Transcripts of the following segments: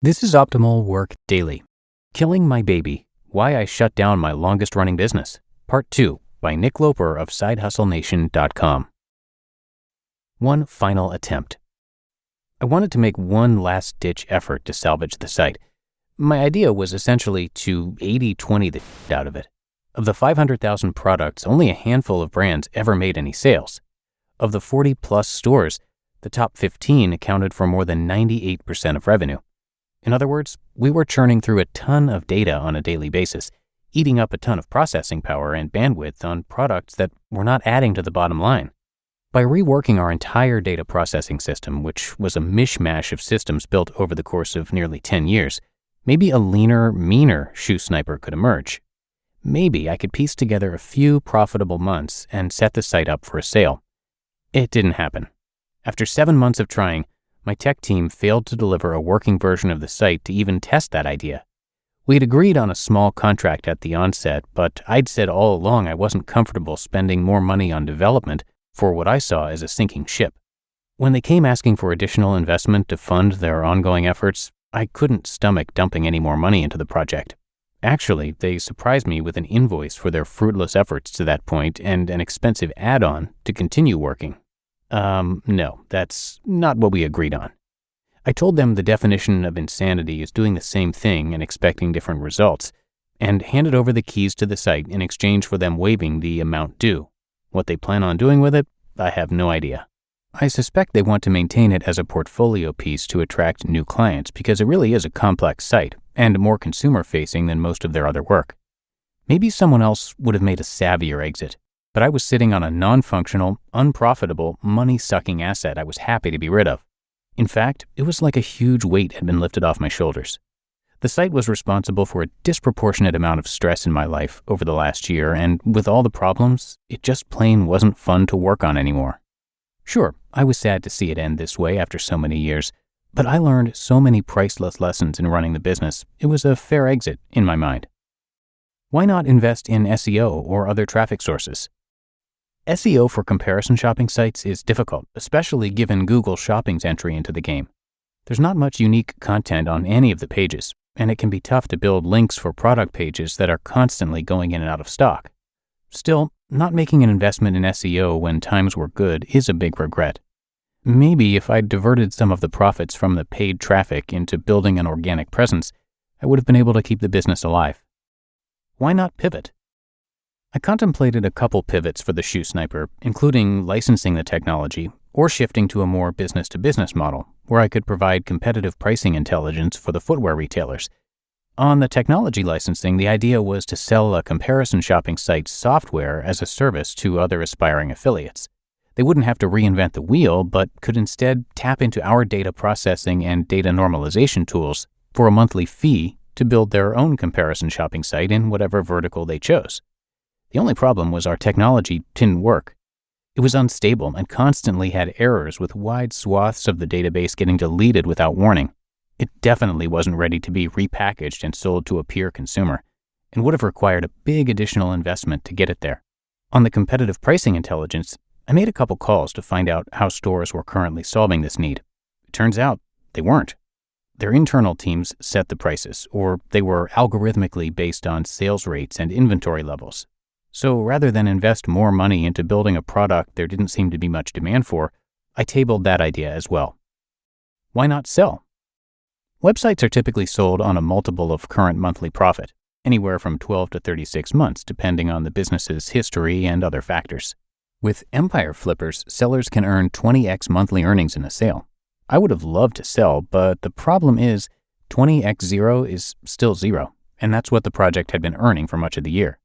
This is Optimal Work Daily. Killing My Baby, Why I Shut Down My Longest Running Business, Part 2 by Nick Loper of SideHustleNation.com. One final attempt. I wanted to make one last-ditch effort to salvage the site. My idea was essentially to 80-20 the shit out of it. Of the 500,000 products, only a handful of brands ever made any sales. Of the 40-plus stores, the top 15 accounted for more than 98% of revenue. In other words, we were churning through a ton of data on a daily basis, eating up a ton of processing power and bandwidth on products that were not adding to the bottom line. By reworking our entire data processing system, which was a mishmash of systems built over the course of nearly 10 years, maybe a leaner, meaner shoe sniper could emerge. Maybe I could piece together a few profitable months and set the site up for a sale. It didn't happen. After 7 months of trying, my tech team failed to deliver a working version of the site to even test that idea. We had agreed on a small contract at the onset, but I'd said all along I wasn't comfortable spending more money on development for what I saw as a sinking ship. When they came asking for additional investment to fund their ongoing efforts, I couldn't stomach dumping any more money into the project. Actually, they surprised me with an invoice for their fruitless efforts to that point and an expensive add-on to continue working. No, that's not what we agreed on. I told them the definition of insanity is doing the same thing and expecting different results, and handed over the keys to the site in exchange for them waiving the amount due. What they plan on doing with it, I have no idea. I suspect they want to maintain it as a portfolio piece to attract new clients because it really is a complex site and more consumer-facing than most of their other work. Maybe someone else would have made a savvier exit, but I was sitting on a non-functional, unprofitable, money-sucking asset I was happy to be rid of. In fact, it was like a huge weight had been lifted off my shoulders. The site was responsible for a disproportionate amount of stress in my life over the last year, and with all the problems, it just plain wasn't fun to work on anymore. Sure, I was sad to see it end this way after so many years, but I learned so many priceless lessons in running the business, it was a fair exit in my mind. Why not invest in SEO or other traffic sources? SEO for comparison shopping sites is difficult, especially given Google Shopping's entry into the game. There's not much unique content on any of the pages, and it can be tough to build links for product pages that are constantly going in and out of stock. Still, not making an investment in SEO when times were good is a big regret. Maybe if I'd diverted some of the profits from the paid traffic into building an organic presence, I would have been able to keep the business alive. Why not pivot? I contemplated a couple pivots for the shoe sniper, including licensing the technology or shifting to a more business-to-business model, where I could provide competitive pricing intelligence for the footwear retailers. On the technology licensing, the idea was to sell a comparison shopping site's software as a service to other aspiring affiliates. They wouldn't have to reinvent the wheel, but could instead tap into our data processing and data normalization tools for a monthly fee to build their own comparison shopping site in whatever vertical they chose. The only problem was our technology didn't work. It was unstable and constantly had errors, with wide swaths of the database getting deleted without warning. It definitely wasn't ready to be repackaged and sold to a peer consumer, and would have required a big additional investment to get it there. On the competitive pricing intelligence, I made a couple calls to find out how stores were currently solving this need. It turns out they weren't. Their internal teams set the prices, or they were algorithmically based on sales rates and inventory levels. So rather than invest more money into building a product there didn't seem to be much demand for, I tabled that idea as well. Why not sell? Websites are typically sold on a multiple of current monthly profit, anywhere from 12 to 36 months, depending on the business's history and other factors. With Empire Flippers, sellers can earn 20x monthly earnings in a sale. I would have loved to sell, but the problem is 20x zero is still zero, and that's what the project had been earning for much of the year.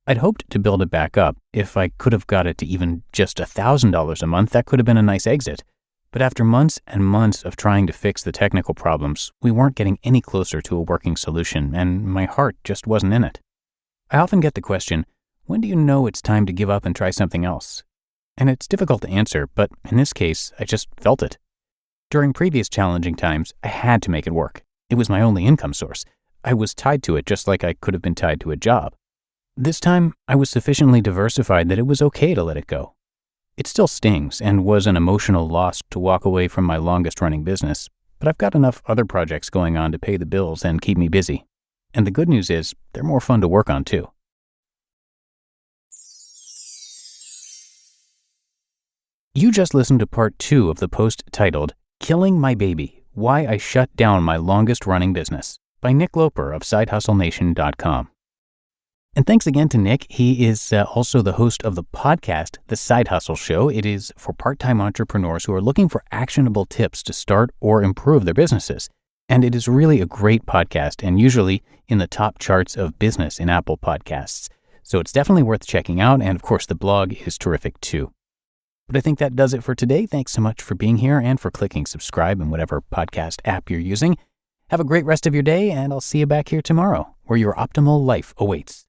I'd hoped to build it back up. If I could have got it to even just $1,000 a month, that could have been a nice exit. But after months and months of trying to fix the technical problems, we weren't getting any closer to a working solution, and my heart just wasn't in it. I often get the question, when do you know it's time to give up and try something else? And it's difficult to answer, but in this case, I just felt it. During previous challenging times, I had to make it work. It was my only income source. I was tied to it just like I could have been tied to a job. This time, I was sufficiently diversified that it was okay to let it go. It still stings and was an emotional loss to walk away from my longest-running business, but I've got enough other projects going on to pay the bills and keep me busy. And the good news is, they're more fun to work on too. You just listened to part 2 of the post titled, Killing My Baby, Why I Shut Down My Longest Running Business by Nick Loper of SideHustleNation.com. And thanks again to Nick. He is also the host of the podcast, The Side Hustle Show. It is for part-time entrepreneurs who are looking for actionable tips to start or improve their businesses. And it is really a great podcast and usually in the top charts of business in Apple Podcasts. So it's definitely worth checking out. And of course, the blog is terrific too. But I think that does it for today. Thanks so much for being here and for clicking subscribe in whatever podcast app you're using. Have a great rest of your day, and I'll see you back here tomorrow, where your optimal life awaits.